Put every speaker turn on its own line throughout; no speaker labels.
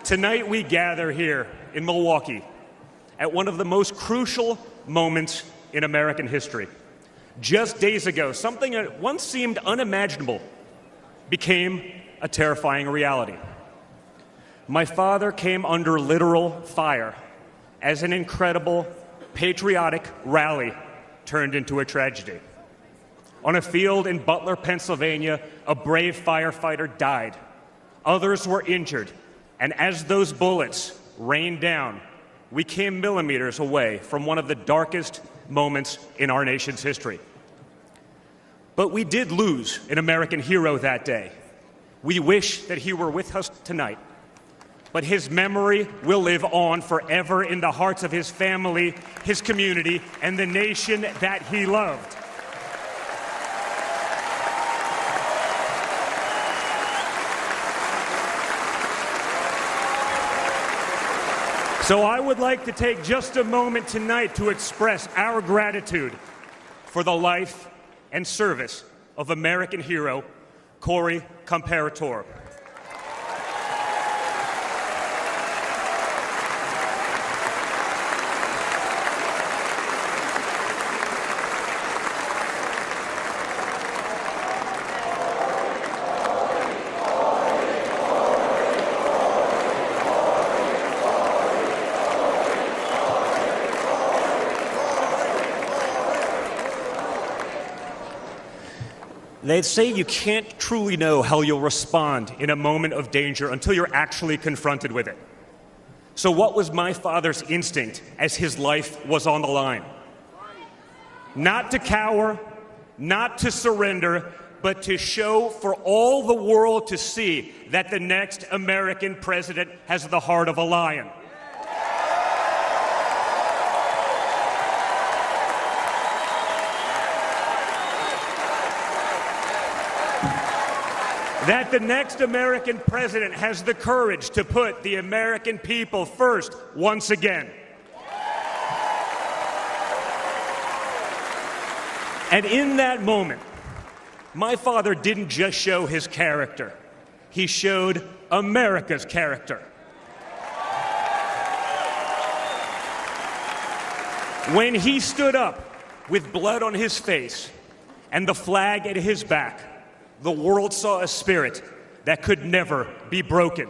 Tonight we gather here in Milwaukee at one of the most crucial moments in American history. Just days ago, something that once seemed unimaginable became a terrifying reality. My father came under literal fire as an incredible, patriotic rally turned into a tragedy. On a field in Butler, Pennsylvania, a brave firefighter died. Others were injured, and as those bullets rained down, we came millimeters away from one of the darkest moments in our nation's history. But we did lose an American hero that day. We wish that he were with us tonight, but his memory will live on forever in the hearts of his family, his community, and the nation that he loved. So I would like to take just a moment tonight to express our gratitude for the life and service of American hero Comperatore. They say you can't truly know how you'll respond in a moment of danger until you're actually confronted with it. So what was my father's instinct as his life was on the line? Not to cower, not to surrender, but to show for all the world to see that the next American president has the heart of a lion. That the next American president has the courage to put the American people first once again. And in that moment, my father didn't just show his character, he showed America's character. When he stood up with blood on his face and the flag at his back, the world saw a spirit that could never be broken.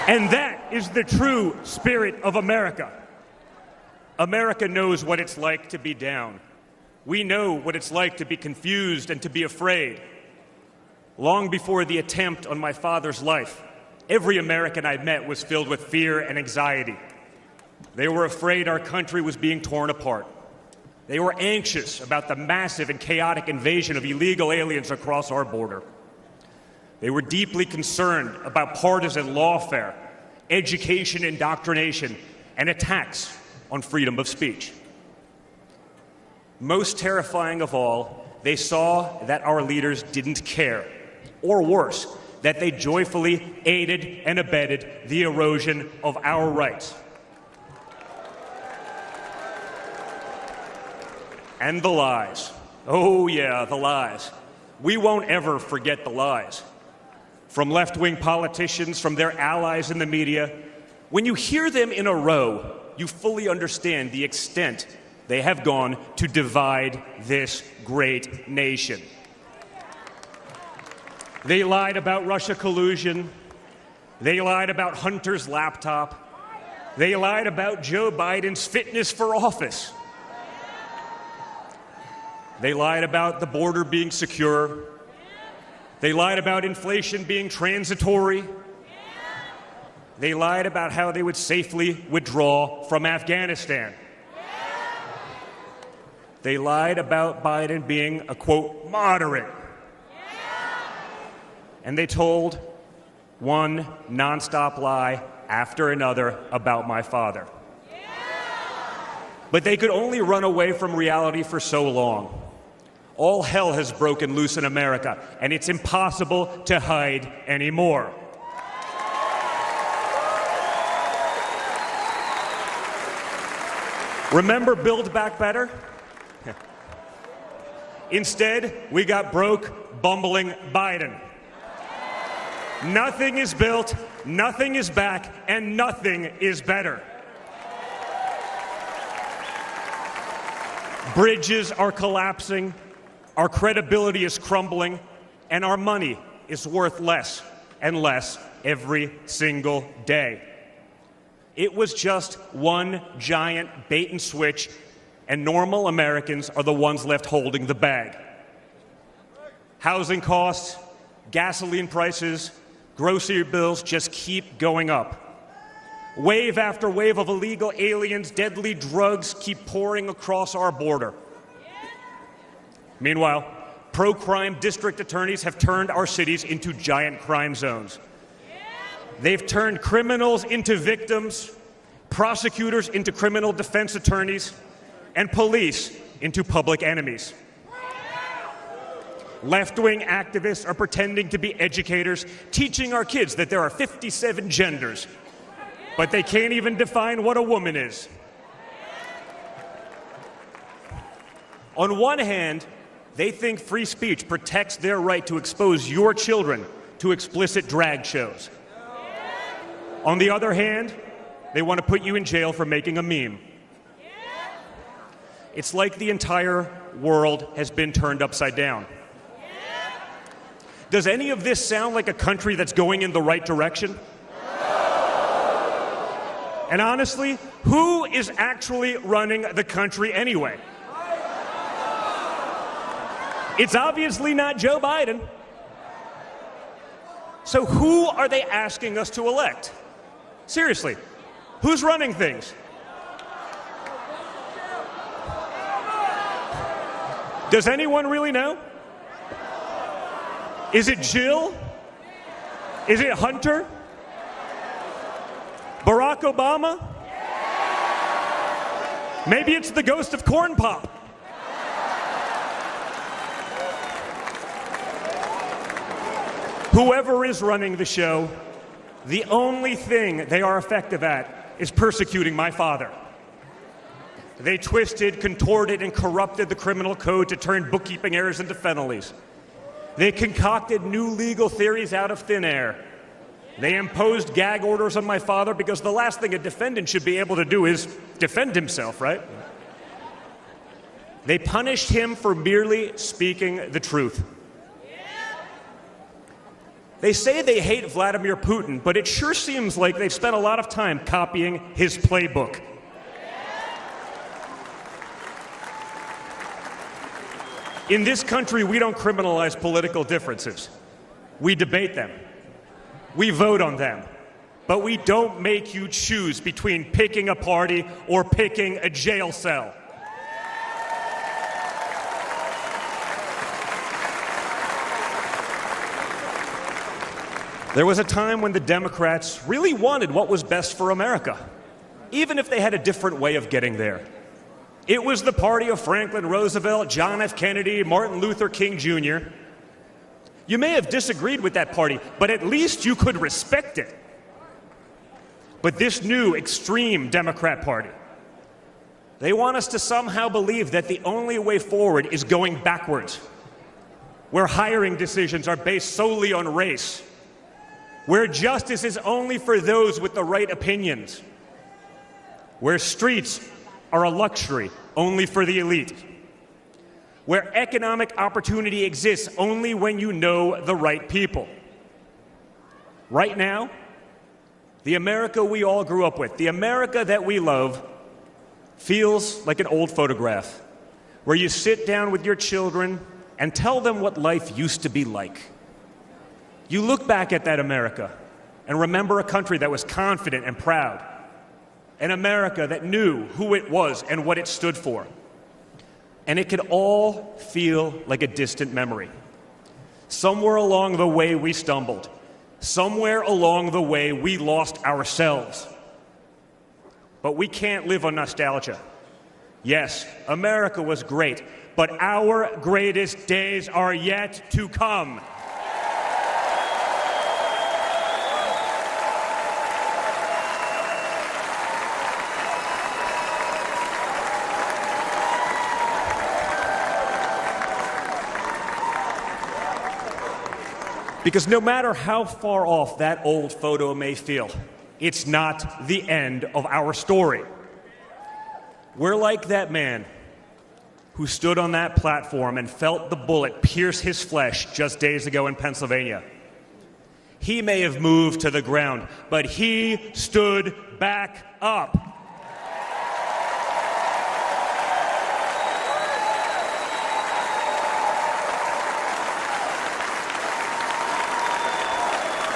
And that is the true spirit of America. America knows what it's like to be down. We know what it's like to be confused and to be afraid. Long before the attempt on my father's life, every American I met was filled with fear and anxiety. They were afraid our country was being torn apart. They were anxious about the massive and chaotic invasion of illegal aliens across our border. They were deeply concerned about partisan lawfare, education indoctrination, and attacks on freedom of speech. Most terrifying of all, they saw that our leaders didn't care, or worse, that they joyfully aided and abetted the erosion of our rights. And the lies. Oh yeah, the lies. We won't ever forget the lies. From left-wing politicians, from their allies in the media, when you hear them in a row, you fully understand the extent they have gone to divide this great nation. They lied about Russia collusion. They lied about Hunter's laptop. They lied about Joe Biden's fitness for office. They lied about the border being secure. They lied about inflation being transitory. They lied about how they would safely withdraw from Afghanistan. They lied about Biden being a, quote, moderate. And they told one nonstop lie after another about my father. But they could only run away from reality for so long. All hell has broken loose in America, and it's impossible to hide anymore. Remember Build Back Better? Instead, we got broke, bumbling Biden. Nothing is built, nothing is back, and nothing is better. Bridges are collapsing, our credibility is crumbling, and our money is worth less and less every single day. It was just one giant bait and switch, and normal Americans are the ones left holding the bag. Housing costs, gasoline prices, grocery bills just keep going up. Wave after wave of illegal aliens, deadly drugs keep pouring across our border. Meanwhile, pro-crime district attorneys have turned our cities into giant crime zones. They've turned criminals into victims, prosecutors into criminal defense attorneys, and police into public enemies. Left-wing activists are pretending to be educators, teaching our kids that there are 57 genders, but they can't even define what a woman is. On one hand, they think free speech protects their right to expose your children to explicit drag shows. On the other hand, they want to put you in jail for making a meme. It's like the entire world has been turned upside down. Does any of this sound like a country that's going in the right direction? And honestly, who is actually running the country anyway? It's obviously not Joe Biden. So who are they asking us to elect? Seriously, who's running things? Does anyone really know? Is it Jill? Is it Hunter? Barack Obama? Maybe it's the ghost of Corn Pop. Whoever is running the show, the only thing they are effective at is persecuting my father. They twisted, contorted, and corrupted the criminal code to turn bookkeeping errors into felonies. They concocted new legal theories out of thin air. They imposed gag orders on my father because the last thing a defendant should be able to do is defend himself, right? They punished him for merely speaking the truth. They say they hate Vladimir Putin, but it sure seems like they've spent a lot of time copying his playbook. In this country, we don't criminalize political differences. We debate them. We vote on them. But we don't make you choose between picking a party or picking a jail cell. There was a time when the Democrats really wanted what was best for America, even if they had a different way of getting there. It was the party of Franklin Roosevelt, John F. Kennedy, Martin Luther King Jr. You may have disagreed with that party, but at least you could respect it. But this new extreme Democrat Party, they want us to somehow believe that the only way forward is going backwards, where hiring decisions are based solely on race, where justice is only for those with the right opinions, where streets are a luxury only for the elite, where economic opportunity exists only when you know the right people. Right now, the America we all grew up with, the America that we love, feels like an old photograph where you sit down with your children and tell them what life used to be like. You look back at that America and remember a country that was confident and proud, an America that knew who it was and what it stood for. And it could all feel like a distant memory. Somewhere along the way we stumbled. Somewhere along the way we lost ourselves. But we can't live on nostalgia. Yes, America was great, but our greatest days are yet to come. Because no matter how far off that old photo may feel, it's not the end of our story. We're like that man who stood on that platform and felt the bullet pierce his flesh just days ago in Pennsylvania. He may have moved to the ground, but he stood back up.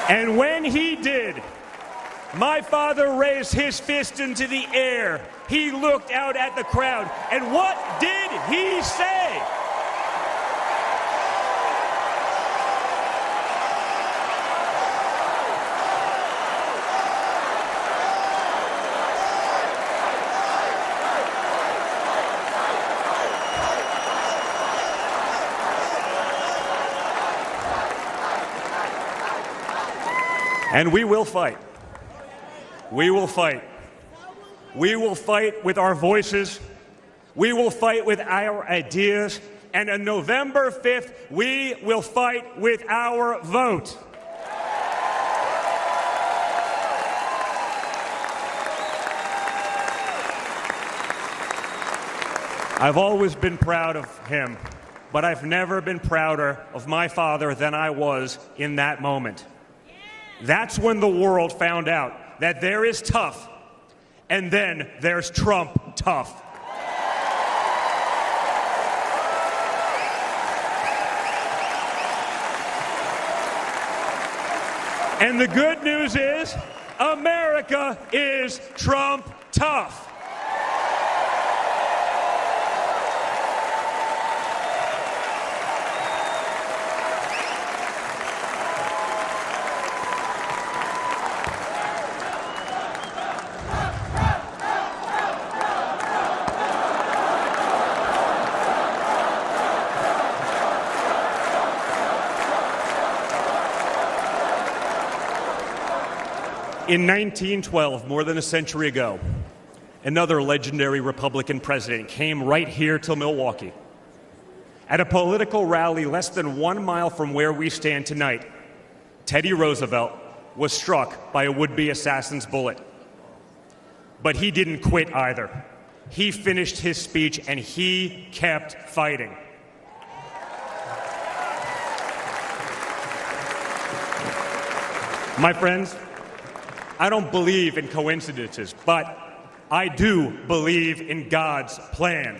And when he did, my father raised his fist into the air. He looked out at the crowd, and what did he say? And we will fight. We will fight. We will fight with our voices. We will fight with our ideas. And on November 5th, we will fight with our vote. I've always been proud of him, but I've never been prouder of my father than I was in that moment. That's when the world found out that there is tough, and then there's Trump tough. And the good news is, America is Trump tough. In 1912, more than a century ago, another legendary Republican president came right here to Milwaukee. At a political rally less than 1 mile from where we stand tonight, Teddy Roosevelt was struck by a would-be assassin's bullet. But he didn't quit either. He finished his speech and he kept fighting. My friends, I don't believe in coincidences, but I do believe in God's plan.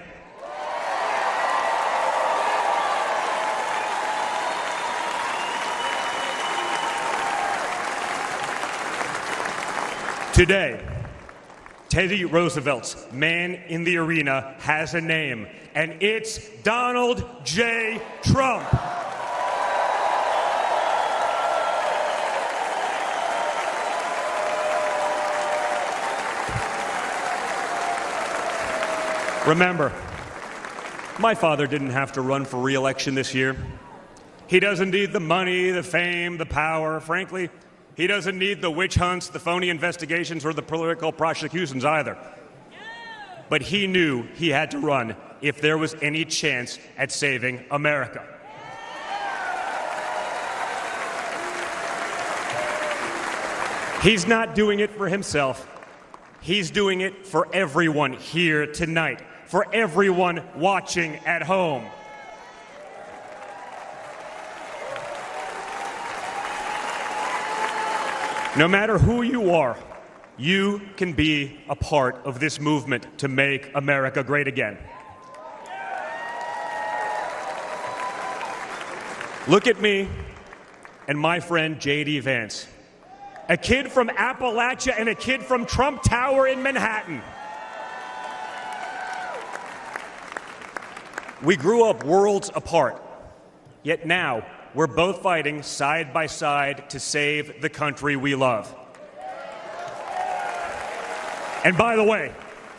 Today, Teddy Roosevelt's man in the arena has a name, and it's Donald J. Trump. Remember, my father didn't have to run for re-election this year. He doesn't need the money, the fame, the power. Frankly, he doesn't need the witch hunts, the phony investigations, or the political prosecutions either. But he knew he had to run if there was any chance at saving America. He's not doing it for himself. He's doing it for everyone here tonight, for everyone watching at home. No matter who you are, you can be a part of this movement to make America great again. Look at me and my friend J.D. Vance, a kid from Appalachia and a kid from Trump Tower in Manhattan. We grew up worlds apart, yet now we're both fighting side by side to save the country we love. And by the way,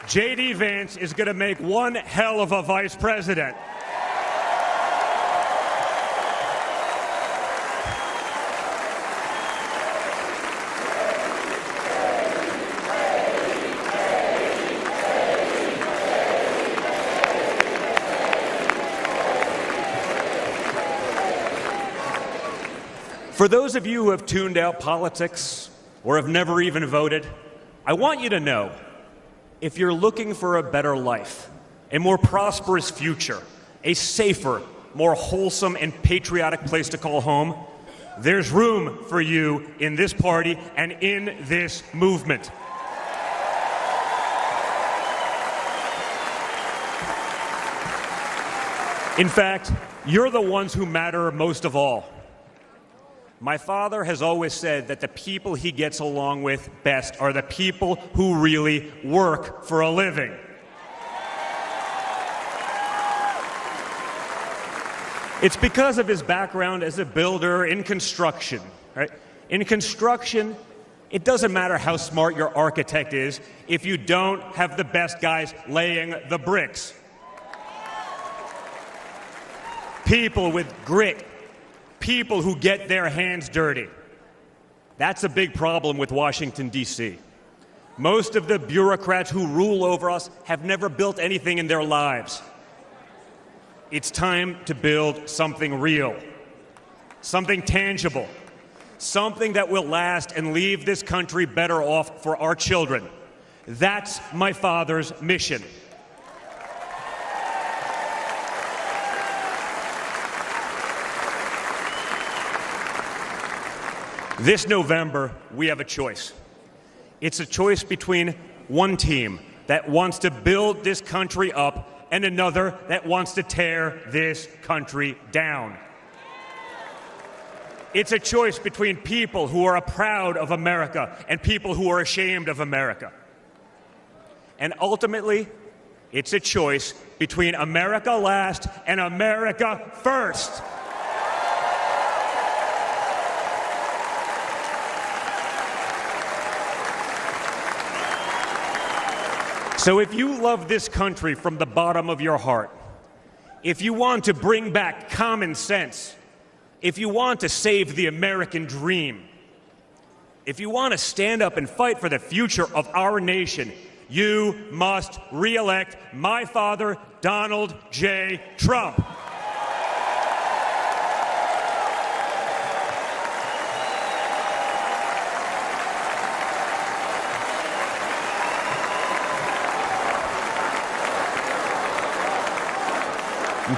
J.D. Vance is going to make one hell of a vice president. For those of you who have tuned out politics or have never even voted, I want you to know, if you're looking for a better life, a more prosperous future, a safer, more wholesome and patriotic place to call home, there's room for you in this party and in this movement. In fact, you're the ones who matter most of all. My father has always said that the people he gets along with best are the people who really work for a living. It's because of his background as a builder in construction, right? In construction, it doesn't matter how smart your architect is if you don't have the best guys laying the bricks. People with grit, people who get their hands dirty. That's a big problem with Washington, D.C. Most of the bureaucrats who rule over us have never built anything in their lives. It's time to build something real, something tangible, something that will last and leave this country better off for our children. That's my father's mission. This November, we have a choice. It's a choice between one team that wants to build this country up and another that wants to tear this country down. It's a choice between people who are proud of America and people who are ashamed of America. And ultimately, it's a choice between America last and America first. So if you love this country from the bottom of your heart, if you want to bring back common sense, if you want to save the American dream, if you want to stand up and fight for the future of our nation, you must re-elect my father, Donald J. Trump.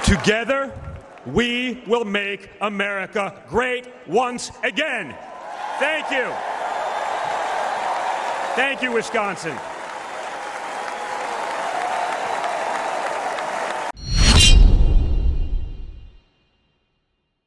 Together, we will make America great once again. Thank you. Thank you, Wisconsin.